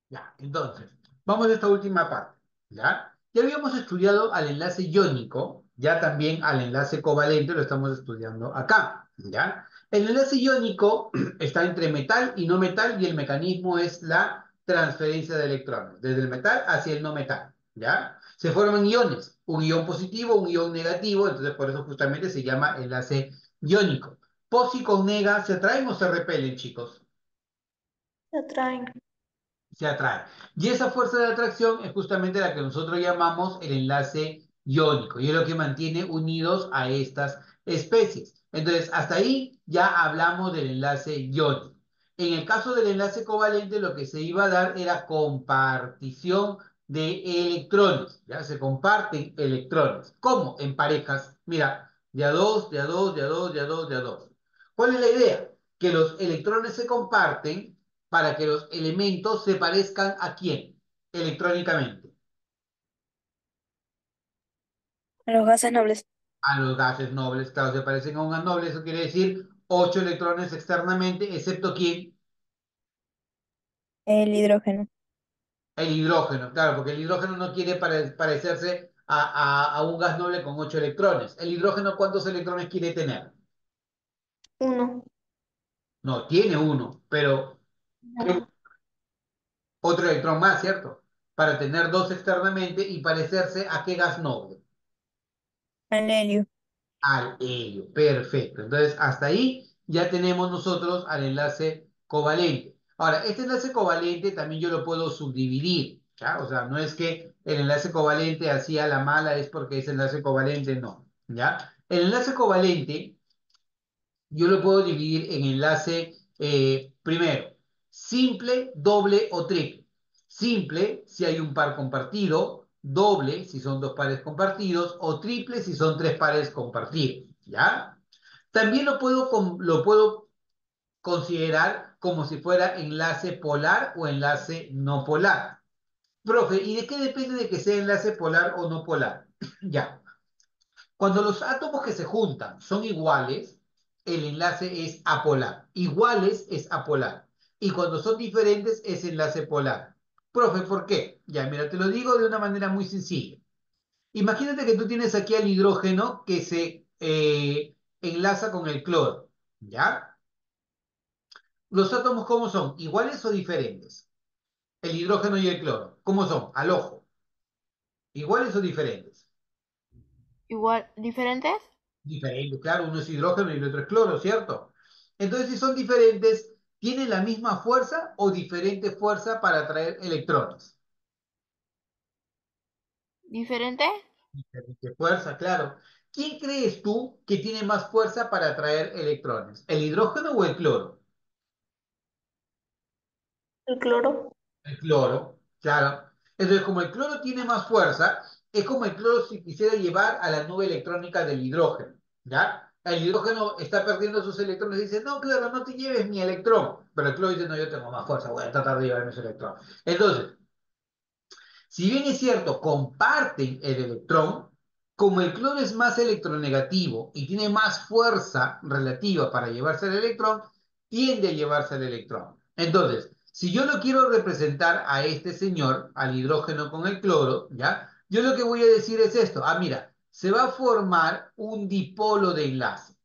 Ya, entonces, vamos a esta última parte, ¿ya? Ya habíamos estudiado al enlace iónico, ya también al enlace covalente lo estamos estudiando acá, ¿ya? El enlace iónico está entre metal y no metal y el mecanismo es la transferencia de electrones, desde el metal hacia el no metal, ¿ya? Se forman iones, un ion positivo, un ion negativo, entonces por eso justamente se llama enlace iónico. Pos y con nega, ¿se atraen o se repelen, chicos? Se atraen. Se atrae. Y esa fuerza de atracción es justamente la que nosotros llamamos el enlace iónico y es lo que mantiene unidos a estas especies. Entonces, hasta ahí ya hablamos del enlace iónico. En el caso del enlace covalente, lo que se iba a dar era compartición de electrones, ¿ya? Se comparten electrones. ¿Cómo? En parejas. Mira, de a dos, de a dos, de a dos, de a dos, de a dos. ¿Cuál es la idea? Que los electrones se comparten para que los elementos se parezcan a quién electrónicamente, A los gases nobles. a los gases nobles. Claro, se parecen a un gas noble, eso quiere decir 8 electrones externamente, excepto quién, El hidrógeno. el hidrógeno. Claro, porque el hidrógeno no quiere parecerse a un gas noble con 8 electrones. ¿El hidrógeno cuántos electrones quiere tener? Uno. No, tiene uno, pero Ajá. otro electrón más, ¿cierto? Para tener dos externamente y parecerse a qué gas noble. Al helio. Al helio. Perfecto. Entonces, hasta ahí ya tenemos nosotros al enlace covalente. Ahora, este enlace covalente también yo lo puedo subdividir, ¿ya? O sea, no es que el enlace covalente así a la mala es porque es enlace covalente, no, ¿ya? El enlace covalente yo lo puedo dividir en enlace, primero, simple, doble o triple. Simple si hay un par compartido, doble si son dos pares compartidos o triple si son tres pares compartidos, ¿ya? También lo puedo considerar como si fuera enlace polar o enlace no polar. Profe, ¿y de qué depende de que sea enlace polar o no polar? Ya. Cuando los átomos que se juntan son iguales, el enlace es apolar. Iguales es apolar. Y cuando son diferentes es enlace polar. Profe, ¿por qué? Ya, mira, te lo digo de una manera muy sencilla. Imagínate que tú tienes aquí al hidrógeno que se enlaza con el cloro. ¿Ya? ¿Los átomos cómo son? ¿Iguales o diferentes? El hidrógeno y el cloro. ¿Cómo son? Al ojo. ¿Iguales o diferentes? Igual, ¿diferentes? Diferentes, claro, uno es hidrógeno y el otro es cloro, ¿cierto? Entonces, si son diferentes, ¿tienen la misma fuerza o diferente fuerza para atraer electrones? ¿Diferentes? Diferente fuerza, claro. ¿Quién crees tú que tiene más fuerza para atraer electrones? ¿El hidrógeno o el cloro? El cloro. El cloro, claro. Entonces, como el cloro tiene más fuerza, es como el cloro si quisiera llevar a la nube electrónica del hidrógeno, ¿ya? El hidrógeno está perdiendo sus electrones y dice, no, claro, no te lleves mi electrón. Pero el cloro dice, no, yo tengo más fuerza, voy a tratar de llevarme ese electrón. Entonces, si bien es cierto, comparten el electrón, como el cloro es más electronegativo y tiene más fuerza relativa para llevarse el electrón, tiende a llevarse el electrón. Entonces, si yo lo quiero representar a este señor, al hidrógeno con el cloro, ¿ya? Yo lo que voy a decir es esto. Ah, mira, se va a formar un dipolo de enlace.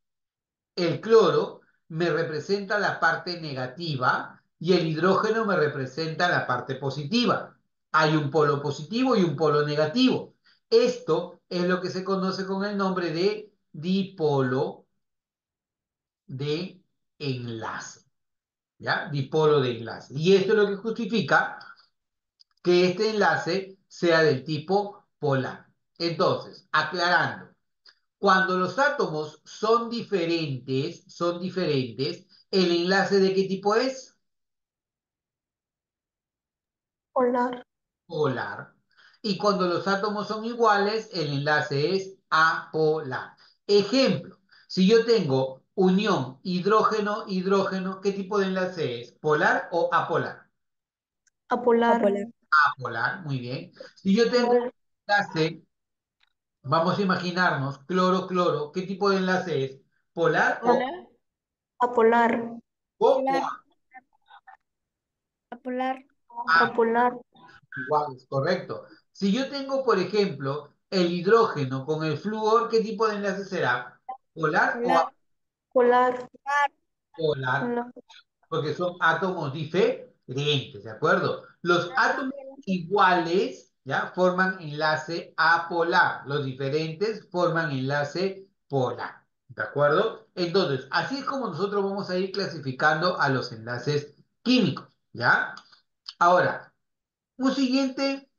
El cloro me representa la parte negativa y el hidrógeno me representa la parte positiva. Hay un polo positivo y un polo negativo. Esto es lo que se conoce con el nombre de dipolo de enlace, ¿ya? Dipolo de enlace. Y esto es lo que justifica que este enlace sea del tipo polar. Entonces, aclarando, cuando los átomos son diferentes, ¿el enlace de qué tipo es? Polar. Polar. Y cuando los átomos son iguales, el enlace es apolar. Ejemplo, si yo tengo unión hidrógeno-hidrógeno, ¿qué tipo de enlace es? ¿Polar o apolar? Apolar. Apolar. Apolar, muy bien. Si yo tengo Igual. enlace, vamos a imaginarnos, cloro-cloro, ¿qué tipo de enlace es? ¿Polar ¿Vale? Apolar. o Polar. Apolar. Apolar. iguales, correcto. Si yo tengo, por ejemplo, el hidrógeno con el flúor, ¿qué tipo de enlace será? ¿Polar o Polar. Polar. apolar? No. Porque son átomos diferentes, ¿de acuerdo? Los átomos iguales, ¿ya? Forman enlace apolar. Los diferentes forman enlace polar, ¿de acuerdo? Entonces, así es como nosotros vamos a ir clasificando a los enlaces químicos, ¿ya? Ahora, un siguiente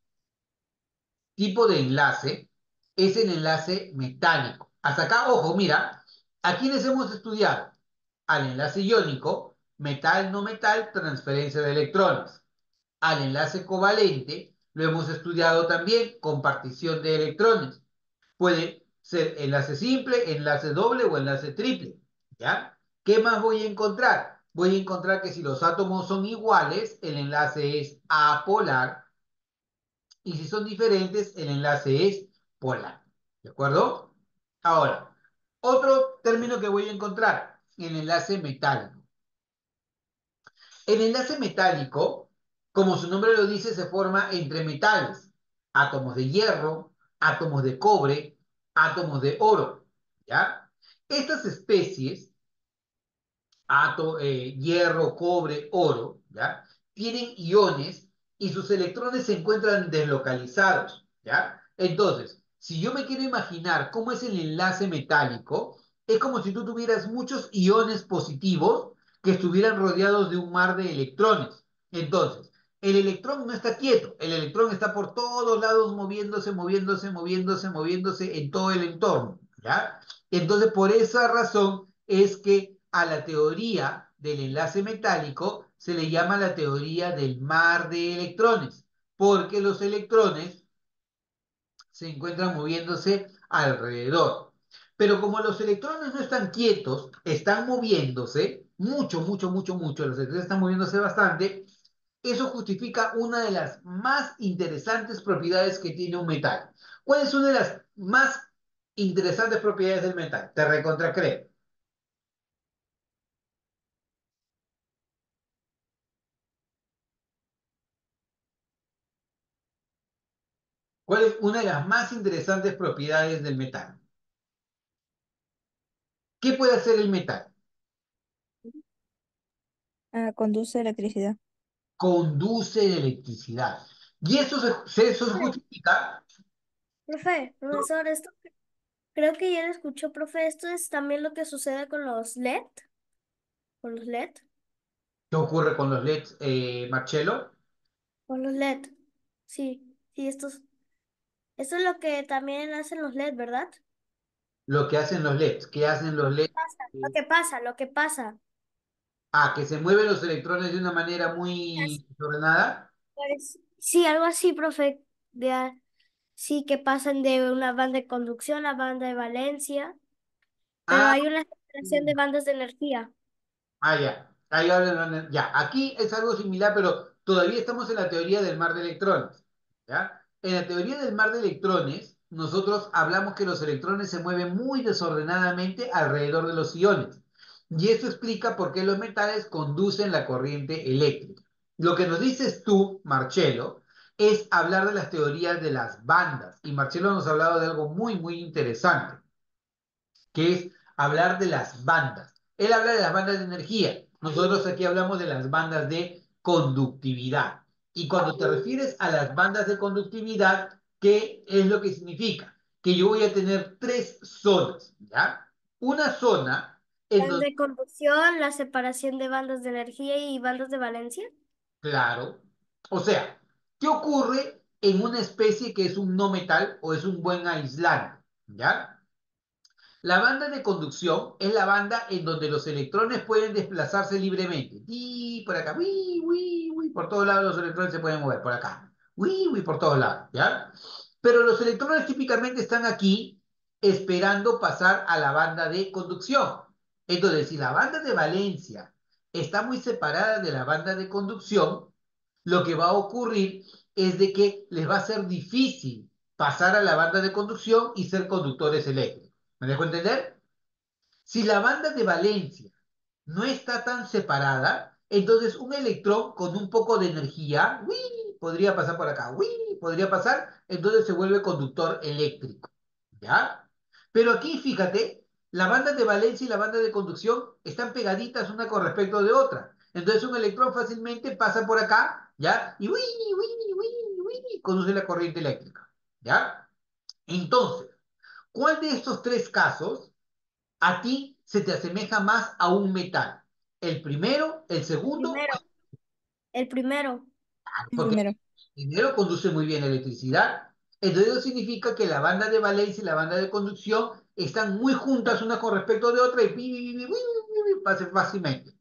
tipo de enlace es el enlace metálico. Hasta acá, ojo, mira, aquí les hemos estudiado al enlace iónico, metal, no metal, transferencia de electrones. Al enlace covalente lo hemos estudiado también, compartición de electrones. Puede ser enlace simple, enlace doble o enlace triple, ¿ya? ¿Qué más voy a encontrar? Voy a encontrar que si los átomos son iguales, el enlace es apolar y si son diferentes, el enlace es polar. ¿De acuerdo? Ahora, otro término que voy a encontrar, el enlace metálico. El enlace metálico, como su nombre lo dice, se forma entre metales, átomos de hierro, átomos de cobre, átomos de oro, ¿ya? Estas especies hierro, cobre, oro, ¿ya? Tienen iones y sus electrones se encuentran deslocalizados, ¿ya? Entonces, si yo me quiero imaginar cómo es el enlace metálico, es como si tú tuvieras muchos iones positivos que estuvieran rodeados de un mar de electrones. Entonces, el electrón no está quieto, el electrón está por todos lados moviéndose, moviéndose, moviéndose, moviéndose en todo el entorno, ¿ya? Entonces, por esa razón es que a la teoría del enlace metálico se le llama la teoría del mar de electrones, porque los electrones se encuentran moviéndose alrededor. Pero como los electrones no están quietos, están moviéndose mucho, mucho, mucho, mucho, los electrones están moviéndose bastante, eso justifica una de las más interesantes propiedades que tiene un metal. ¿Cuál es una de las más interesantes propiedades del metal? Te recontracreo. ¿Cuál es una de las más interesantes propiedades del metal? ¿Qué puede hacer el metal? Ah, conduce electricidad. Conduce electricidad. Y eso se justifica. Profe, profesor, esto creo que ya lo escuchó, profe. Esto es también lo que sucede con los LED, con los LED, ¿Qué ocurre con los LEDs, Marcelo? con los LED. Sí, sí, esto es lo que también hacen los LED, ¿verdad? Lo que hacen los LEDs. ¿Qué hacen los LEDs? Lo que pasa, lo que pasa. Que se mueven los electrones de una manera Así, muy desordenada. sí, algo así, profe. Sí, que pasan de una banda de conducción a banda de valencia, pero Ah, hay una separación de bandas de energía. ya. Ahí hablan, ya. Aquí es algo similar, pero todavía estamos en la teoría del mar de electrones. ¿Ya? En la teoría del mar de electrones, nosotros hablamos que los electrones se mueven muy desordenadamente alrededor de los iones. Y eso explica por qué los metales conducen la corriente eléctrica. Lo que nos dices tú, Marcelo, es hablar de las teorías de las bandas. Y Marcelo nos ha hablado de algo muy, muy interesante que es hablar de las bandas. Él habla de las bandas de energía. Nosotros aquí hablamos de las bandas de conductividad. Y cuando te refieres a las bandas de conductividad, ¿qué es lo que significa? Que yo voy a tener tres zonas, ¿ya? Una zona en Bandas donde, de conducción, la separación de bandas de energía y bandas de valencia. claro, o sea, ¿qué ocurre en una especie que es un no metal o es un buen aislante? ¿Ya? La banda de conducción es la banda en donde los electrones pueden desplazarse libremente. Y por acá, por todos lados los electrones se pueden mover, por acá. Por todos lados, ¿ya? Pero los electrones típicamente están aquí esperando pasar a la banda de conducción. Entonces, si la banda de valencia está muy separada de la banda de conducción, lo que va a ocurrir es de que les va a ser difícil pasar a la banda de conducción y ser conductores eléctricos. ¿Me dejo entender? Si la banda de Valencia no está tan separada, Entonces, un electrón con un poco de energía, ¡uy! Podría pasar por acá, ¡uy! Podría pasar, entonces se vuelve conductor eléctrico, ¿ya? Pero aquí, fíjate, la banda de valencia y la banda de conducción están pegaditas una con respecto de otra. Entonces, un electrón fácilmente pasa por acá, ¿ya? Y ¡uy! ¡Uy! ¡Uy! ¡Uy! Conduce la corriente eléctrica, ¿ya? Entonces, ¿cuál de estos tres casos a ti se te asemeja más a un metal? ¿El primero, el segundo? Primero, el primero. El Porque primero. el primero conduce muy bien electricidad. Entonces eso significa que la banda de valencia y la banda de conducción están muy juntas una con respecto de otra y pasa fácilmente.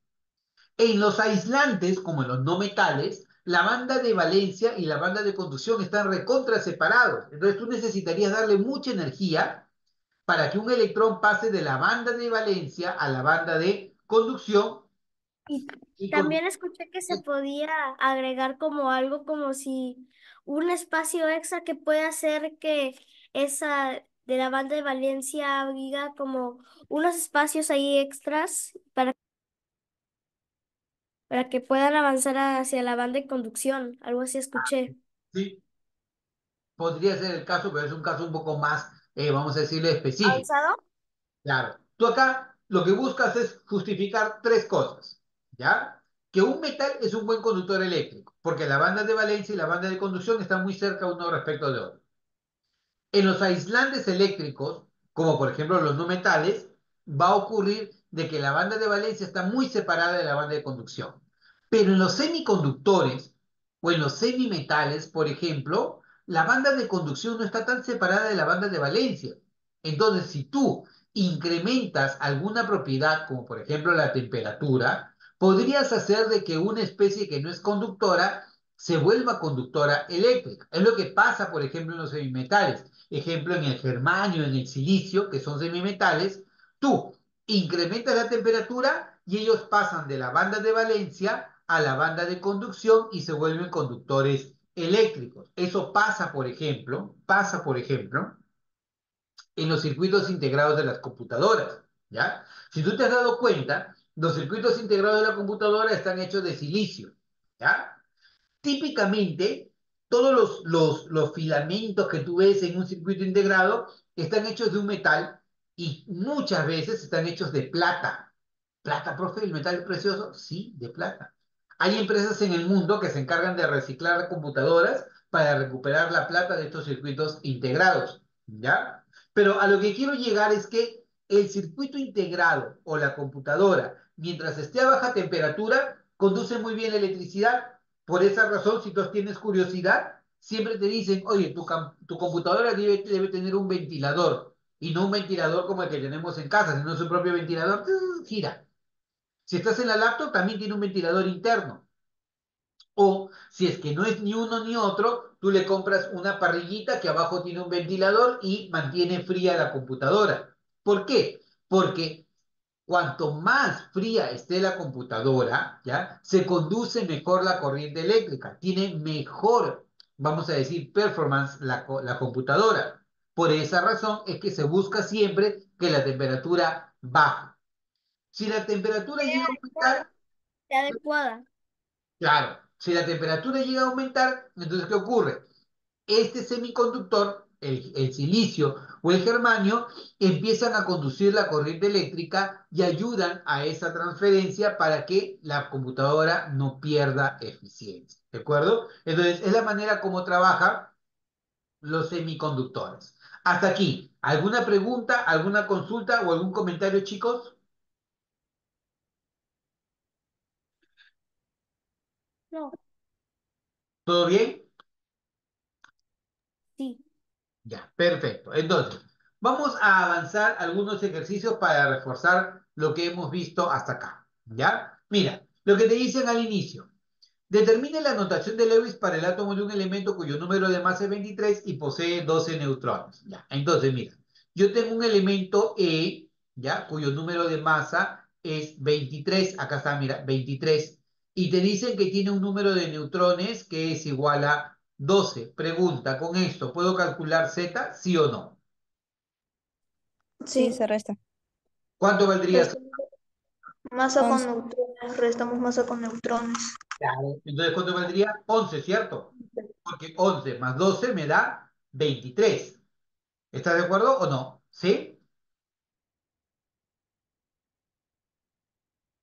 En los aislantes, como en los no metales, la banda de valencia y la banda de conducción están recontra separados. Entonces tú necesitarías darle mucha energía para que un electrón pase de la banda de valencia a la banda de conducción Y y con... también escuché que se podía agregar como algo como si un espacio extra que puede hacer que esa de la banda de Valencia diga como unos espacios ahí extras para que puedan avanzar hacia la banda de conducción. Algo así escuché. Sí, podría ser el caso, pero es un caso un poco más, vamos a decirlo, específico. ¿Avanzado? Claro. Tú acá lo que buscas es justificar tres cosas, ¿ya? Que un metal es un buen conductor eléctrico, porque la banda de valencia y la banda de conducción están muy cerca uno respecto de otro. En los aislantes eléctricos, como por ejemplo los no metales, va a ocurrir de que la banda de valencia está muy separada de la banda de conducción. Pero en los semiconductores o en los semimetales, por ejemplo, la banda de conducción no está tan separada de la banda de valencia. Entonces, si tú incrementas alguna propiedad, como por ejemplo la temperatura, podrías hacer de que una especie que no es conductora se vuelva conductora eléctrica. Es lo que pasa, por ejemplo, en los semimetales. Ejemplo, en el germanio, en el silicio, que son semimetales, tú incrementas la temperatura y ellos pasan de la banda de valencia a la banda de conducción y se vuelven conductores eléctricos. Eso pasa, por ejemplo, en los circuitos integrados de las computadoras, ¿ya? Si tú te has dado cuenta, los circuitos integrados de la computadora están hechos de silicio, ¿ya? Típicamente, todos los filamentos que tú ves en un circuito integrado están hechos de un metal y muchas veces están hechos de plata. ¿Plata, profe? ¿El metal es precioso? Sí, de plata. Hay empresas en el mundo que se encargan de reciclar computadoras para recuperar la plata de estos circuitos integrados, ¿ya? Pero a lo que quiero llegar es que el circuito integrado o la computadora, mientras esté a baja temperatura, conduce muy bien la electricidad. Por esa razón, si tú tienes curiosidad, siempre te dicen, oye, tu computadora debe tener un ventilador, y no un ventilador como el que tenemos en casa, sino su propio ventilador, gira. Si estás en la laptop, también tiene un ventilador interno. O si es que no es ni uno ni otro, tú le compras una parrillita que abajo tiene un ventilador y mantiene fría la computadora. ¿Por qué? Porque cuanto más fría esté la computadora, ¿ya? Se conduce mejor la corriente eléctrica, tiene mejor, vamos a decir, performance la computadora. Por esa razón es que se busca siempre que la temperatura baje. Si la temperatura llega a aumentar, Adecuada. claro, si la temperatura llega a aumentar, entonces ¿qué ocurre? Este semiconductor, el silicio o el germanio, empiezan a conducir la corriente eléctrica y ayudan a esa transferencia para que la computadora no pierda eficiencia. ¿De acuerdo? Entonces, es la manera como trabajan los semiconductores. Hasta aquí, ¿alguna pregunta, alguna consulta o algún comentario, chicos? No, ¿Todo bien? sí. Ya, perfecto. Entonces, vamos a avanzar algunos ejercicios para reforzar lo que hemos visto hasta acá. ¿Ya? Mira, lo que te dicen al inicio. Determine la notación de Lewis para el átomo de un elemento cuyo número de masa es 23 y posee 12 neutrones. Ya, entonces, mira, yo tengo un elemento E, ¿ya? Cuyo número de masa es 23. Acá está, mira, 23. Y te dicen que tiene un número de neutrones que es igual a 12. Pregunta, con esto, ¿puedo calcular Z? ¿Sí o no? Sí, Sí. se resta. ¿Cuánto valdría Z? Masa con 11. neutrones, restamos masa con neutrones. Claro. Entonces, ¿cuánto valdría? 11, ¿cierto? Porque 11 más 12 me da 23. ¿Estás de acuerdo o no? ¿Sí?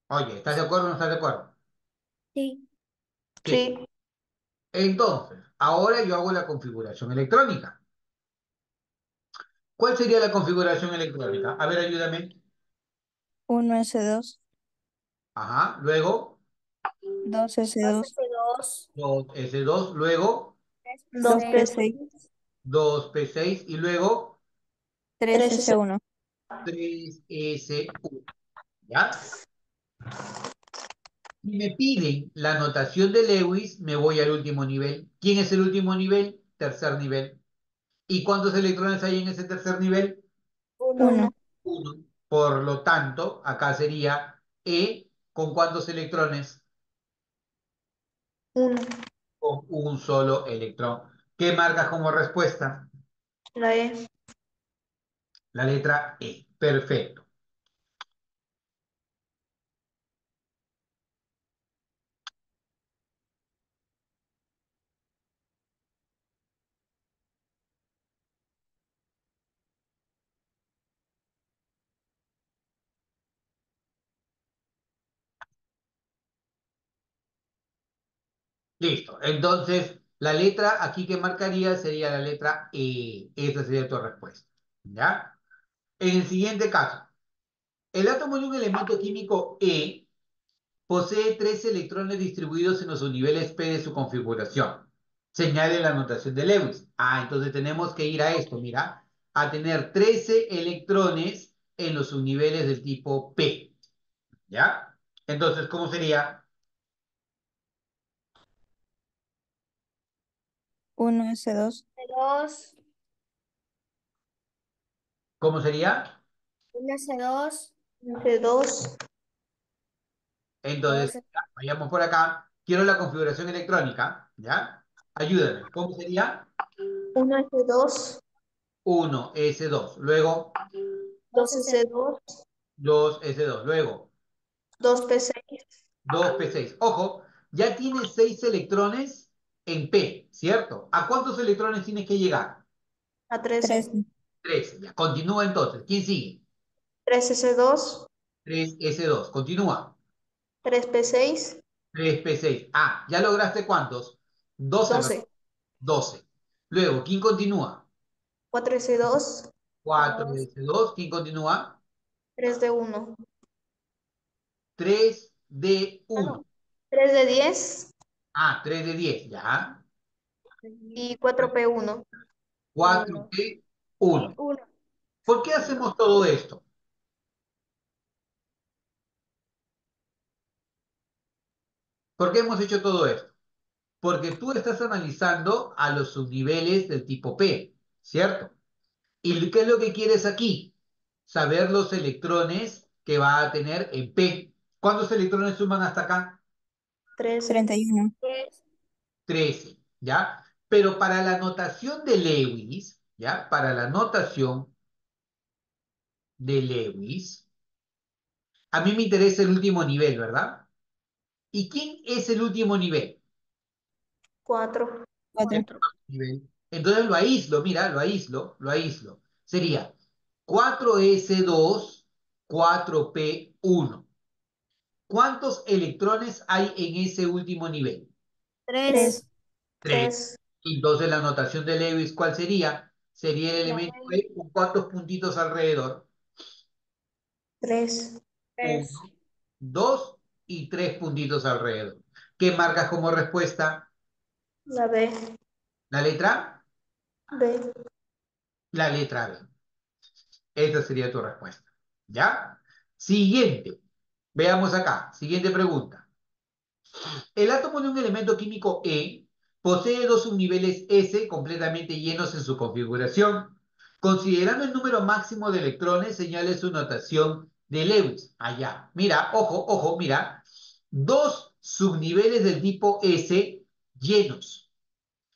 Oye, ¿estás de acuerdo o no estás de acuerdo? Sí. Sí. Sí, Entonces, ahora yo hago la configuración electrónica. ¿Cuál sería la configuración electrónica? A ver, ayúdame. 1s2, Ajá. Luego, 2s2, 2S2, 2S2. Luego, 3P6, 2p6, 2p6, 2P6. Y luego, 3s, 3s1. 3S1. ¿Ya? Si me piden la notación de Lewis, me voy al último nivel. ¿Quién es el último nivel? Tercer nivel. ¿Y cuántos electrones hay en ese tercer nivel? 1, 1, 1, Uno. Por lo tanto, acá sería E con cuántos electrones? 1, Con un solo electrón. ¿Qué marcas como respuesta? la E. La letra E. Perfecto. Listo. Entonces, la letra aquí que marcaría sería la letra E. Esa sería tu respuesta. ¿Ya? En el siguiente caso, el átomo de un elemento químico E posee tres electrones distribuidos en los subniveles P de su configuración. Señale la notación de Lewis. Ah, entonces tenemos que ir a esto, mira, a tener 13 electrones en los subniveles del tipo P. ¿Ya? Entonces, ¿cómo sería? 1s2, 2, ¿Cómo sería? 1S2, S2, Entonces, 2, ya, vayamos por acá. Quiero la configuración electrónica, ¿ya? Ayúdame. ¿Cómo sería? 1s2, 1S2. Luego, 2S2, 2s2, 2S2. Luego, 2p6, 2P6. Ojo, ya tiene 6 electrones en P, ¿cierto? ¿A cuántos electrones tienes que llegar? a 13, 13, 13. Ya. Continúa entonces. ¿Quién sigue? 3s2, 3S2. Continúa. 3p6, 3P6. Ah, ¿ya lograste cuántos? 12, ¿verdad? 12, 12. Luego, ¿quién continúa? 4s2, 2, 4S2. ¿Quién continúa? 3d1, ah, 3D1. no, 3d10 Ah, 3D10. Ya. y 4p1. 1 y4P1. 1. ¿Por qué hacemos todo esto? ¿Por qué hemos hecho todo esto? Porque tú estás analizando a los subniveles del tipo P, ¿cierto? ¿Y qué es lo que quieres aquí? Saber los electrones que va a tener en P. ¿Cuántos electrones suman hasta acá? 13, 31. 13, ¿ya? Pero para la notación de Lewis, ¿ya? Para la notación de Lewis, a mí me interesa el último nivel, ¿verdad? ¿Y quién es el último nivel? 4, 4, Nivel. Entonces lo aíslo, mira, lo aíslo. Sería 4S2, 4P1. ¿Cuántos electrones hay en ese último nivel? 3, 3, 3. 3, Entonces la notación de Lewis, ¿cuál sería? Sería el elemento E con cuántos puntitos alrededor. 3, 3, 1, 2 y 3 puntitos alrededor. ¿Qué marcas como respuesta? la B, La letra, B, la letra B. Esa sería tu respuesta. ¿Ya? Siguiente. Veamos acá. Siguiente pregunta. El átomo de un elemento químico E posee dos subniveles S completamente llenos en su configuración. Considerando el número máximo de electrones, señale su notación de Lewis. Allá. Mira, ojo, ojo, mira. Dos subniveles del tipo S llenos.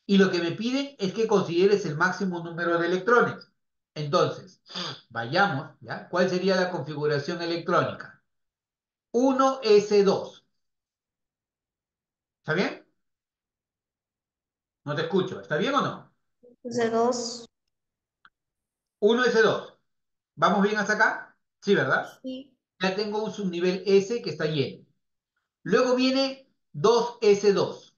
Y lo que me piden es que consideres el máximo número de electrones. Entonces, vayamos, ¿ya? ¿Cuál sería la configuración electrónica? 1s2. ¿Está bien? No te escucho. ¿Está bien o no? S2. 1s2. ¿Vamos bien hasta acá? Sí, ¿verdad? Sí. Ya tengo un subnivel S que está lleno. Luego viene 2s2.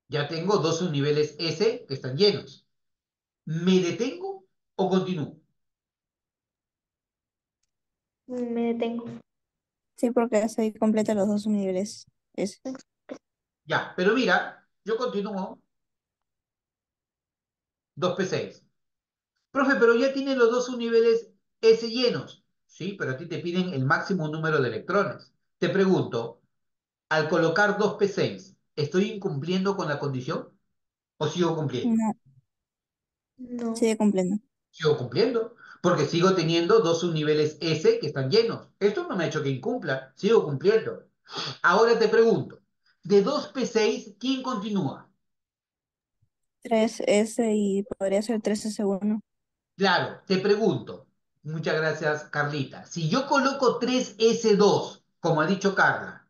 Ya tengo dos subniveles S que están llenos. ¿Me detengo o continúo? Me detengo. Sí, porque se completa los dos niveles. Es Ya, pero mira, yo continúo 2p6. Profe, pero ya tiene los dos subniveles S llenos. Sí, pero a ti te piden el máximo número de electrones. Te pregunto, al colocar 2p6, ¿estoy incumpliendo con la condición o sigo cumpliendo? no, No. sigue cumpliendo. Sigo cumpliendo, porque sigo teniendo dos subniveles S que están llenos. Esto no me ha hecho que incumpla, sigo cumpliendo. Ahora te pregunto, de 2p6, ¿quién continúa? 3S y podría ser 3S1. Claro, te pregunto. Muchas gracias, Carlita. Si yo coloco 3s2, como ha dicho Carla,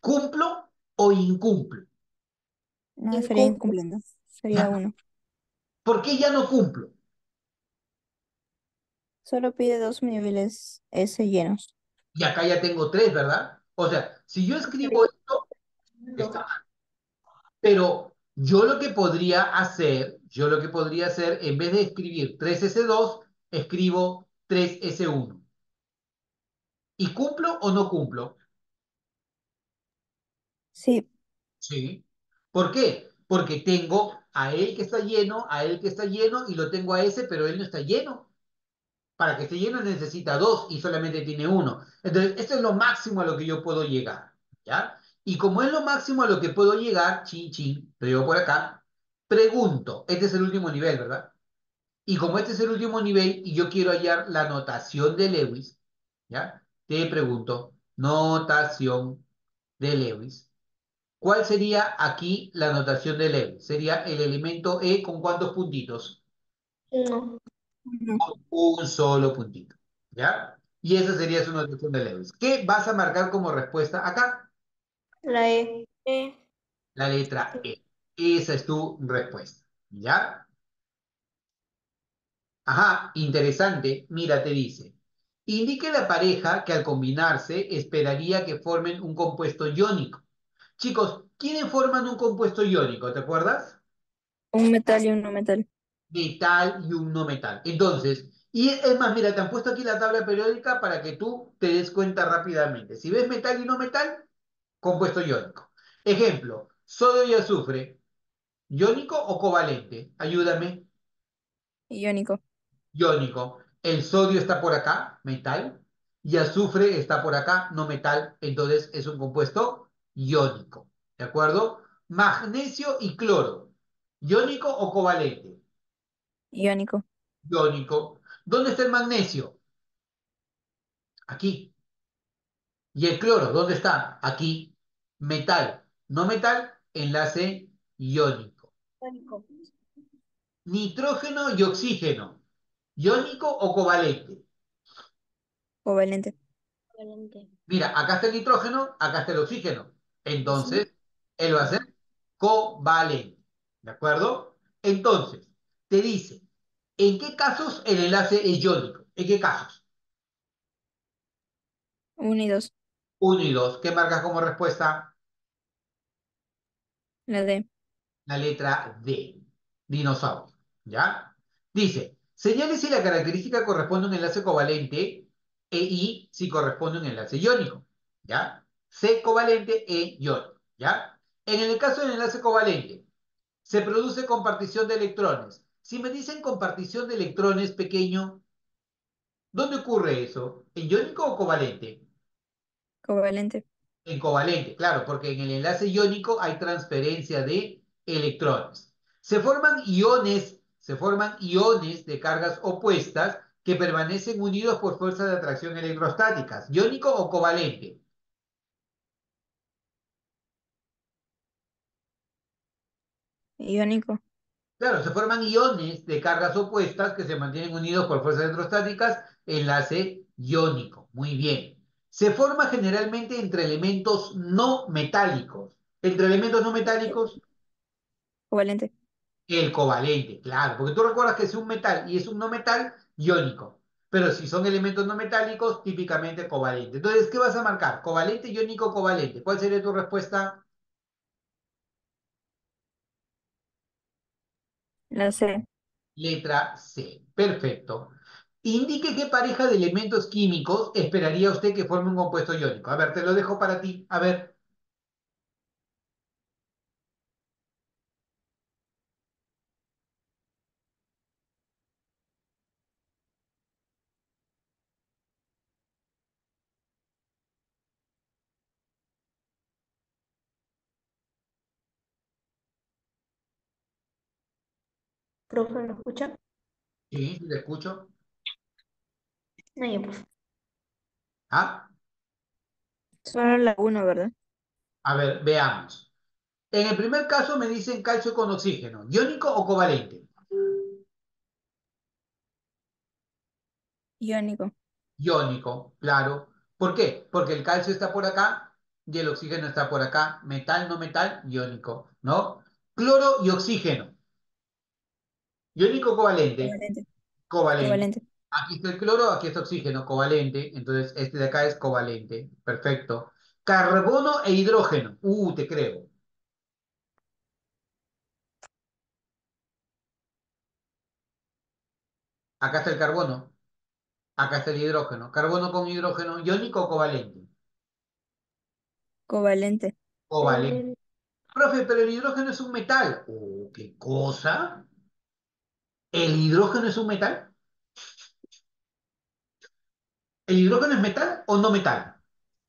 ¿cumplo o incumplo? No, estaría Incumplo. incumpliendo. Sería uno. ¿Por qué ya no cumplo? Solo pide dos niveles S llenos. Y acá ya tengo tres, ¿verdad? O sea, si yo escribo Estaría esto, está cumpliendo. mal. Pero yo lo que podría hacer, en vez de escribir 3s2, escribo 3s1. ¿Y cumplo o no cumplo? Sí, Sí. ¿Por qué? Porque tengo a él que está lleno, a él que está lleno, y lo tengo a ese, pero él no está lleno. Para que esté lleno necesita dos y solamente tiene uno. Entonces, esto es lo máximo a lo que yo puedo llegar. ¿Ya? Y como es lo máximo a lo que puedo llegar, chin, chin, lo llevo por acá, pregunto, este es el último nivel, ¿verdad? Y como este es el último nivel y yo quiero hallar la notación de Lewis, ¿ya? Te pregunto, notación de Lewis. ¿Cuál sería aquí la notación de Lewis? Sería el elemento E con cuántos puntitos. No. uno. Un solo puntito. ¿Ya? Y esa sería su notación de Lewis. ¿Qué vas a marcar como respuesta acá? La E. La letra E. Esa es tu respuesta. ¿Ya? Ajá, interesante. Mira, te dice. Indique la pareja que al combinarse esperaría que formen un compuesto iónico. Chicos, ¿quiénes forman un compuesto iónico? ¿Te acuerdas? Un metal y un no metal. Metal y un no metal. Entonces, y es más, mira, te han puesto aquí la tabla periódica para que tú te des cuenta rápidamente. Si ves metal y no metal, compuesto iónico. Ejemplo, sodio y azufre, ¿iónico o covalente? Ayúdame. Iónico. Iónico. El sodio está por acá, metal, y azufre está por acá, no metal, entonces es un compuesto iónico. ¿De acuerdo? Magnesio y cloro, ¿iónico o covalente? Iónico. Iónico. ¿Dónde está el magnesio? Aquí. ¿Y el cloro? ¿Dónde está? Aquí. Metal. No metal, enlace iónico. Nitrógeno y oxígeno. ¿Iónico o covalente? Covalente. Excelente. Mira, acá está el nitrógeno, acá está el oxígeno. Sí. Entonces, él va a ser covalente. ¿De acuerdo? Entonces, te dice, ¿en qué casos el enlace es iónico? ¿En qué casos? Uno y dos. Uno y dos. ¿Qué marcas como respuesta? La D. La letra D. Dinosaurio. ¿Ya? Dice, señale si la característica corresponde a un enlace covalente y si corresponde a un enlace iónico. ¿Ya? C covalente, E iónico. ¿Ya? En el caso del enlace covalente, se produce compartición de electrones. Si me dicen compartición de electrones pequeño, ¿dónde ocurre eso? ¿En iónico o covalente? Covalente. En covalente, claro, porque en el enlace iónico hay transferencia de electrones. Se forman iones de cargas opuestas que permanecen unidos por fuerza de atracción electrostáticas. ¿Iónico o covalente? Iónico. Claro, se forman iones de cargas opuestas que se mantienen unidos por fuerzas electrostáticas, enlace iónico. Muy bien. Se forma generalmente entre elementos no metálicos. Entre elementos no metálicos, Covalente. el covalente, claro, porque tú recuerdas que es un metal y es un no metal iónico. Pero si son elementos no metálicos, típicamente covalente. Entonces, ¿qué vas a marcar? Covalente, iónico, covalente. ¿Cuál sería tu respuesta? La C. Letra C. Perfecto. Indique qué pareja de elementos químicos esperaría usted que forme un compuesto iónico. A ver, te lo dejo para ti. A ver, Profe, ¿me escucha? sí, sí, te escucho. No, ya, profe. ¿Ah? Solo la 1, ¿verdad? A ver, veamos. En el primer caso me dicen calcio con oxígeno. ¿Iónico o covalente? Iónico. Iónico, claro. ¿Por qué? Porque el calcio está por acá y el oxígeno está por acá. Metal, no metal, iónico, ¿no? Cloro y oxígeno. ¿Iónico o covalente? Covalente. Covalente. Covalente. Aquí está el cloro, aquí está oxígeno, covalente. Entonces, este de acá es covalente. Perfecto. Carbono e hidrógeno. Te creo. Acá está el carbono, acá está el hidrógeno. Carbono con hidrógeno, iónico o covalente. Covalente. Covalente. Profe, pero el hidrógeno es un metal. ¿Qué cosa? ¿El hidrógeno es un metal? ¿El hidrógeno es metal o no metal?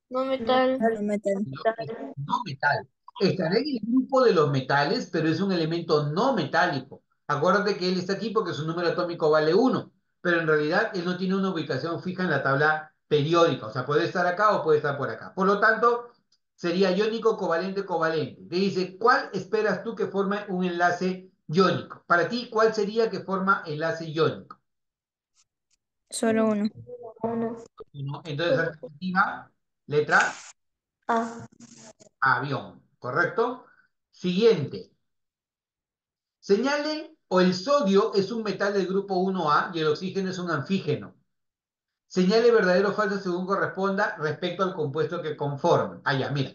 No metal. No metal. No, es no metal. Estará en el grupo de los metales, pero es un elemento no metálico. Acuérdate que él está aquí porque su número atómico vale 1, pero en realidad él no tiene una ubicación fija en la tabla periódica, o sea, puede estar acá o puede estar por acá. Por lo tanto, sería iónico, covalente, covalente. Te dice, ¿cuál esperas tú que forme un enlace iónico? Para ti, ¿cuál sería que forma enlace iónico? Solo uno. Uno. ¿No? Entonces, alternativa, letra Ah, avión, ¿correcto? Siguiente. Señale o el sodio es un metal del grupo 1A y el oxígeno es un anfígeno. Señale verdadero o falso según corresponda respecto al compuesto que conforma. Ah, ya, mira.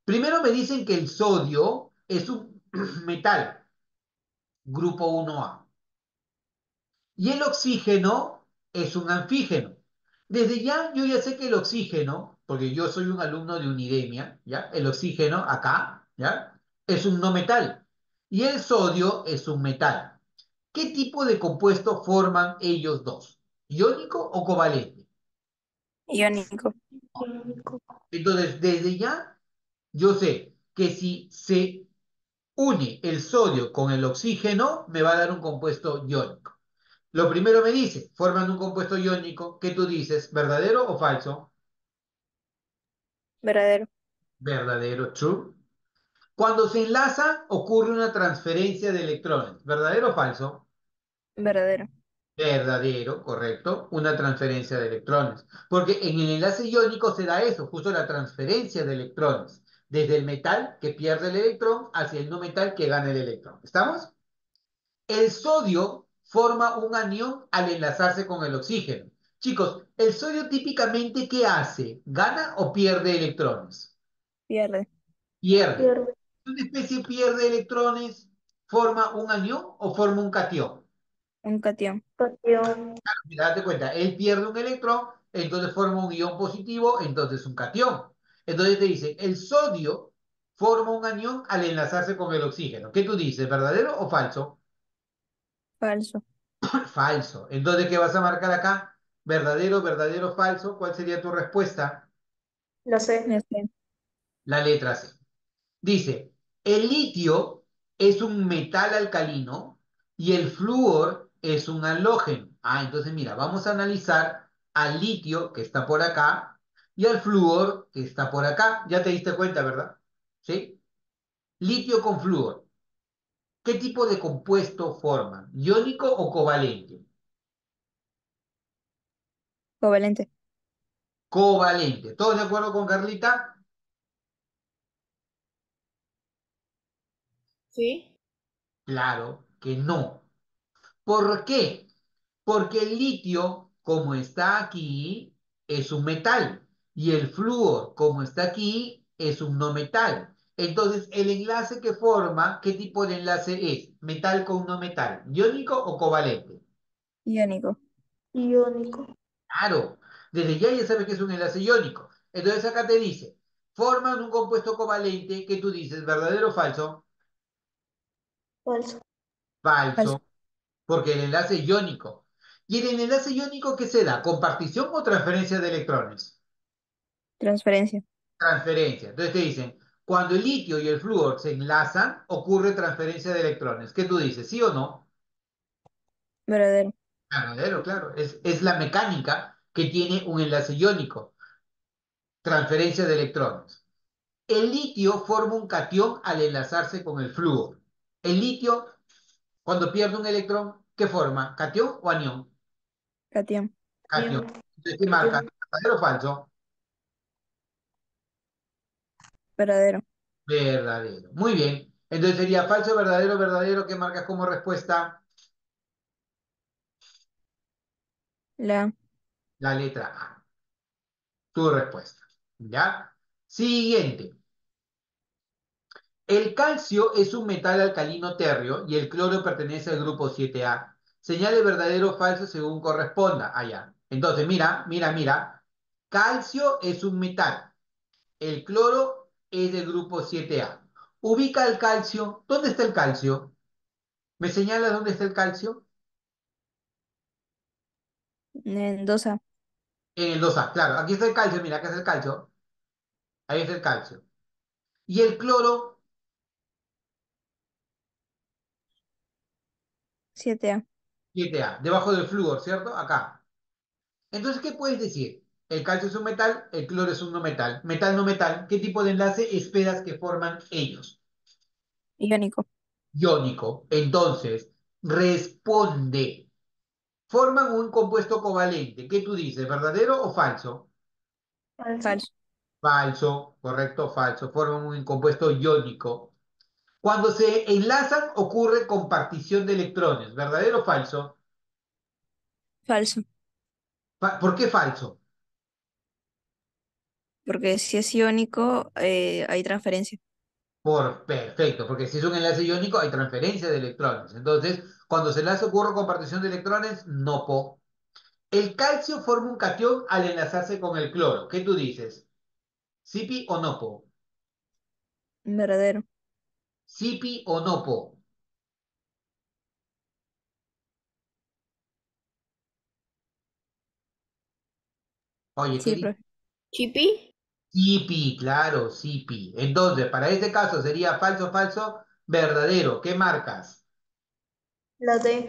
Primero me dicen que el sodio es un metal, grupo 1A. Y el oxígeno es un anfígeno. Desde ya, yo ya sé que el oxígeno, porque yo soy un alumno de Unidemia, ¿ya? El oxígeno acá, ¿ya? Es un no metal. Y el sodio es un metal. ¿Qué tipo de compuesto forman ellos dos? ¿Iónico o covalente? Iónico. químico. Entonces, desde ya, yo sé que si se une el sodio con el oxígeno, me va a dar un compuesto iónico. Lo primero me dice, forman un compuesto iónico. ¿Qué tú dices? ¿Verdadero o falso? Verdadero. Verdadero, true. Cuando se enlaza, ocurre una transferencia de electrones. ¿Verdadero o falso? Verdadero. Verdadero, correcto, una transferencia de electrones. Porque en el enlace iónico se da eso, justo la transferencia de electrones, desde el metal que pierde el electrón hacia el no metal que gana el electrón. ¿Estamos? El sodio forma un anión al enlazarse con el oxígeno. Chicos, ¿el sodio típicamente qué hace? ¿Gana o pierde electrones? Pierde. Pierde. Pierde. Si una especie pierde electrones, ¿forma un anión o forma un catión? Un catión. Cation. Mira, date cuenta, él pierde un electrón, entonces forma un ion positivo, entonces un catión. Entonces te dice, el sodio forma un anión al enlazarse con el oxígeno. ¿Qué tú dices, verdadero o falso? Falso. Falso. Entonces, ¿qué vas a marcar acá? Verdadero, verdadero, falso. ¿Cuál sería tu respuesta? Lo sé. La C. La letra C. Dice, el litio es un metal alcalino y el flúor es un halógeno. Entonces mira, vamos a analizar al litio que está por acá y al flúor que está por acá. Ya te diste cuenta, ¿verdad? ¿Sí? Litio con flúor. ¿Qué tipo de compuesto forman? ¿Iónico o covalente? Covalente. covalente. ¿Todos de acuerdo con Carlita? Sí. Claro que no. ¿Por qué? Porque el litio, como está aquí, es un metal y el flúor, como está aquí, es un no metal. Entonces, el enlace que forma, ¿qué tipo de enlace es? ¿Metal con no metal? ¿Iónico o covalente? Iónico. Iónico. Claro, desde ya sabes que es un enlace iónico. Entonces acá te dice, forman un compuesto covalente que tú dices, ¿verdadero o falso? Falso. Falso. Falso, porque el enlace es iónico. ¿Y en el enlace iónico qué se da? ¿Compartición o transferencia de electrones? Transferencia. Transferencia. Entonces te dicen, cuando el litio y el flúor se enlazan, ocurre transferencia de electrones. ¿Qué tú dices? ¿Sí o no? Verdadero. Claro, claro. Es la mecánica que tiene un enlace iónico. Transferencia de electrones. El litio forma un catión al enlazarse con el flúor. El litio, cuando pierde un electrón, ¿qué forma? ¿Catión o anión? Cation. Catión. Ión. Entonces, ¿qué marca? Ión. ¿Verdadero o falso? Verdadero. Verdadero. Muy bien. Entonces sería falso, verdadero, verdadero. ¿Qué marcas como respuesta? La La letra A. Tu respuesta. ¿Ya? Siguiente. El calcio es un metal alcalino térreo y el cloro pertenece al grupo 7A. Señale verdadero o falso según corresponda. Allá. Entonces, mira. Calcio es un metal. El cloro es del grupo 7A. Ubica el calcio. ¿Dónde está el calcio? ¿Me señala dónde está el calcio? Mendoza. En el 2A. Claro, aquí está el calcio. Mira, acá está el calcio. Ahí está el calcio. Y el cloro, 7A. 7A. Debajo del flúor, ¿cierto? Acá. Entonces, ¿qué puedes decir? El calcio es un metal, el cloro es un no metal. Metal, no metal. ¿Qué tipo de enlace esperas que forman ellos? Iónico. Iónico. Entonces, responde. Forman un compuesto covalente. ¿Qué tú dices? ¿Verdadero o falso? Falso. Falso. Falso, correcto, falso. Forman un compuesto iónico. Cuando se enlazan, ocurre compartición de electrones. ¿Verdadero o falso? Falso. ¿Por qué falso? Porque si es iónico, hay transferencia. Perfecto, porque si es un enlace iónico hay transferencia de electrones. Entonces, cuando se enlaza ocurre compartición de electrones, no po. El calcio forma un catión al enlazarse con el cloro. ¿Qué tú dices? ¿Sipi o no po? Verdadero. ¿Sipi o no po? Oye, ¿qué Sí, dices? profe. Chipi. Sipi, claro, sipi. Entonces, para este caso sería falso, falso, verdadero. ¿Qué marcas? La D.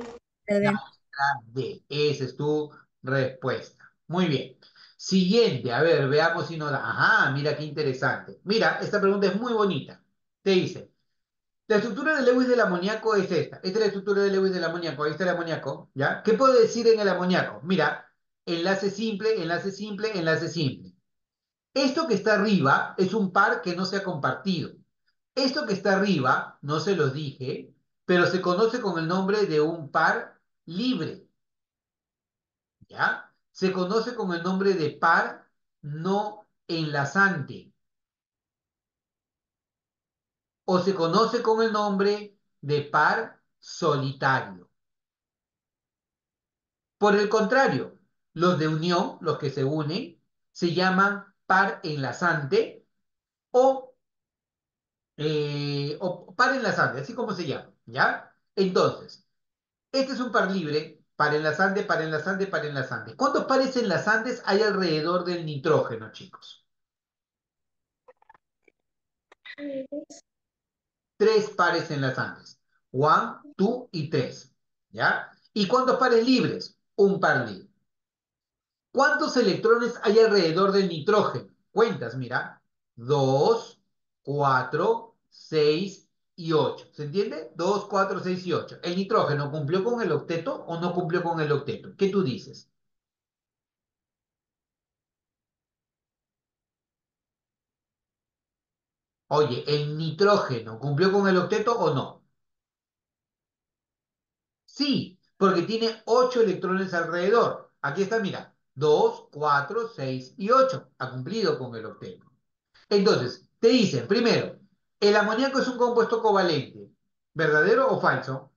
La Verdadero. letra D. Esa es tu respuesta. Muy bien. Siguiente, a ver, veamos si nos da. Ajá, mira qué interesante. Mira, esta pregunta es muy bonita. Te dice, la estructura de Lewis del amoníaco es esta. Esta es la estructura de Lewis del amoníaco. Ahí está el amoníaco, ¿ya? ¿Qué puedo decir en el amoníaco? Mira, enlace simple, enlace simple, enlace simple. Esto que está arriba es un par que no se ha compartido. Esto que está arriba, no se los dije, pero se conoce con el nombre de un par libre. ¿Ya? Se conoce con el nombre de par no enlazante o se conoce con el nombre de par solitario. Por el contrario, los de unión, los que se unen, se llaman par enlazante o, o par enlazante, así como se llama, ¿ya? Entonces, este es un par libre, par enlazante, par enlazante, par enlazante. ¿Cuántos pares enlazantes hay alrededor del nitrógeno, chicos? Tres pares enlazantes. One, two y tres. ¿Ya? ¿Y cuántos pares libres? Un par libre. ¿Cuántos electrones hay alrededor del nitrógeno? Cuentas, mira. Dos, cuatro, seis y ocho. ¿Se entiende? Dos, cuatro, seis y ocho. ¿El nitrógeno cumplió con el octeto o no cumplió con el octeto? ¿Qué tú dices? Oye, ¿el nitrógeno cumplió con el octeto o no? Sí, porque tiene 8 electrones alrededor. Aquí está, mira, 2, 4, 6 y 8. Ha cumplido con el octeto. Entonces, te dicen, primero, el amoníaco es un compuesto covalente. ¿Verdadero o falso?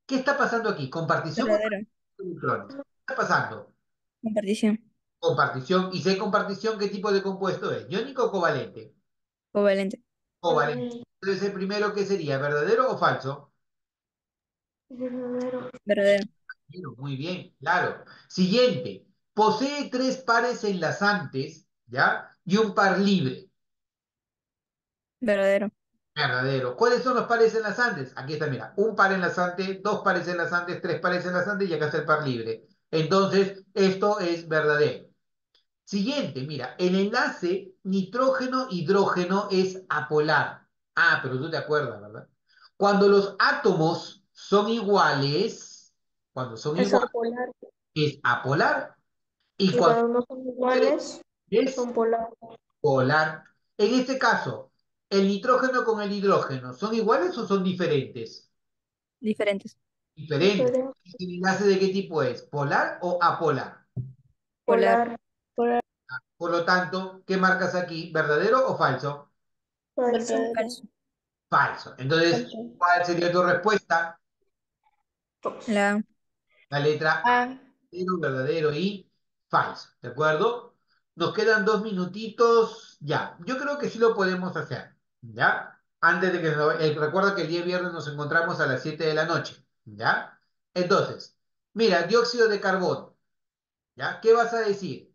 ¿Qué está pasando aquí? ¿Compartición o Verdadero. transferencia de electrones? ¿Qué está pasando? Compartición. Compartición. ¿Y si hay compartición, qué tipo de compuesto es? ¿Iónico o covalente? Covalente. Covalente. Entonces, el primero, ¿qué sería? ¿Verdadero o falso? Verdadero. Verdadero. Bueno, muy bien, claro. Siguiente. Posee 3 pares enlazantes, ¿ya? Y un par libre. Verdadero. Verdadero. ¿Cuáles son los pares enlazantes? Aquí está, mira. Un par enlazante, 2 pares enlazantes, 3 pares enlazantes y acá está el par libre. Entonces, esto es verdadero. Siguiente, mira. El enlace nitrógeno-hidrógeno es apolar. Ah, pero tú te acuerdas, ¿verdad? Cuando los átomos son iguales, cuando son Es iguales, apolar. es apolar. Y Y cuando cuando no son iguales, es son polar. polar. En este caso, ¿el nitrógeno con el hidrógeno son iguales o son diferentes? Diferentes. Diferentes. Diferente. ¿El enlace de qué tipo es? ¿Polar o apolar? Polar. Polar. Polar. Por lo tanto, ¿qué marcas aquí? ¿Verdadero o falso? Falso. Falso. Falso. Entonces, Falso. ¿cuál sería tu respuesta? La A. La letra A. Ah, Verdadero y falso. ¿De acuerdo? Nos quedan 2 minutitos. Ya. Yo creo que sí lo podemos hacer. ¿Ya? Antes de que recuerda que el día viernes nos encontramos a las 7 de la noche. ¿Ya? Entonces, mira, dióxido de carbono. ¿Ya? ¿Qué vas a decir?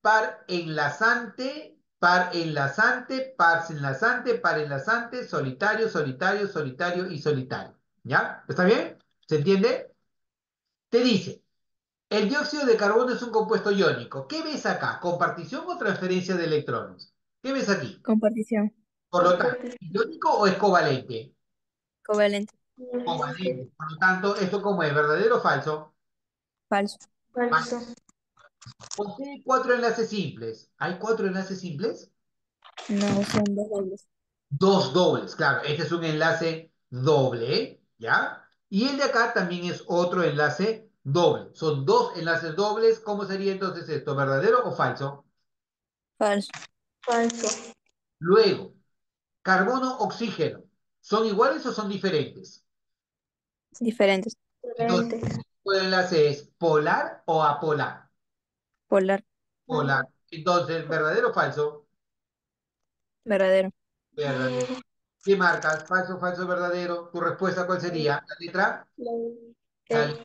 Par enlazante, par enlazante, par enlazante, par enlazante, solitario, solitario, solitario y solitario. ¿Ya? ¿Está bien? ¿Se entiende? Te dice. El dióxido de carbono es un compuesto iónico. ¿Qué ves acá? ¿Compartición o transferencia de electrones? ¿Qué ves aquí? Compartición. Por lo tanto, compartir. ¿iónico o es covalente? Covalente. Covalente. Por lo tanto, ¿esto cómo es? ¿Verdadero o falso? Falso. Falso. Falso. Posee 4 enlaces simples. ¿Hay 4 enlaces simples? No, son dos dobles. 2 dobles, claro. Este es un enlace doble, ¿ya? Y el de acá también es otro enlace doble. Son 2 enlaces dobles. ¿Cómo sería entonces esto? ¿Verdadero o falso? Falso. Falso. Luego, carbono, oxígeno. ¿Son iguales o son diferentes? Diferentes. Entonces, Diferentes. ¿el enlace es polar o apolar? Polar. Polar. Entonces, ¿verdadero o falso? Verdadero. Verdadero. ¿Qué marcas? Falso, falso, verdadero. ¿Tu respuesta cuál sería? La letra. La- La E.